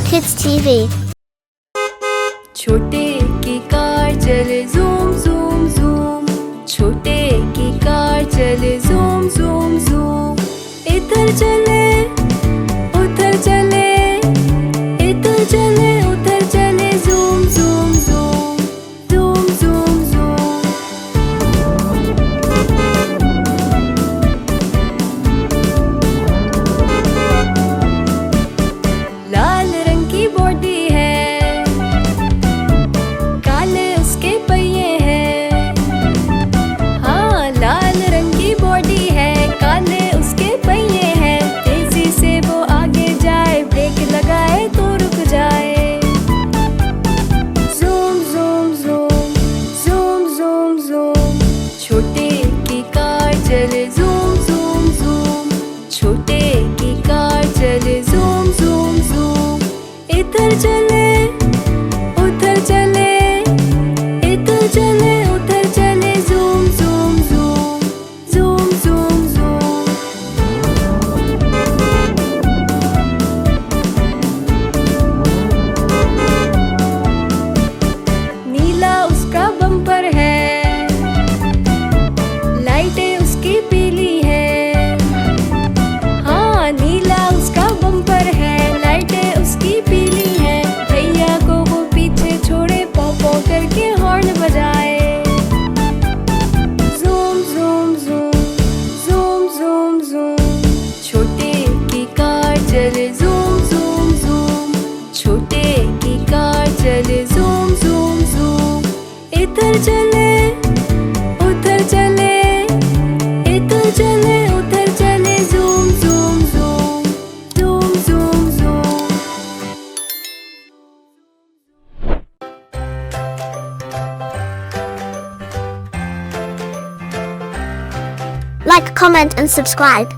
Kids TV। छोटे की car चले ज़ूम ज़ूम ज़ूम, छोटे की कार चले ज़ूम ज़ूम ज़ूम। इधर चले उधर चले, इधर चले उधर चले, zoom zoom zoom, zoom zoom zoom. लाल रंग की बॉडी है, काले उसके पहिए हैं। हाँ, लाल रंग की बॉडी है, काले उसके पहिए हैं। तेजी से वो आगे जाए, ब्रेक लगाए तो रुक जाए। Zoom zoom zoom, zoom zoom zoom. छोटे की कार चले ज़ूम ज़ूम ज़ूम, छोटे की कार चले ज़ूम ज़ूम ज़ूम। इधर चले उधर चले, इधर चले उधर चले, zoom zoom zoom, zoom zoom zoom. नीला उसका बम्पर है, लाइटें उसकी पीली है। हाँ, नीला उसका बम्पर है, लाइटें उसकी पीली है। भैया को वो पीछे छोड़े, पॉ पॉ करके हॉर्न बजाए। Zoom zoom zoom, zoom zoom zoom. छोटे की कार चले ज़ूम ज़ूम ज़ूम, छोटे की कार चले ज़ूम ज़ूम ज़ूम। इधर चले उधर चले, इधर चले उधर चले, zoom zoom zoom, zoom zoom zoom. Like, comment and subscribe.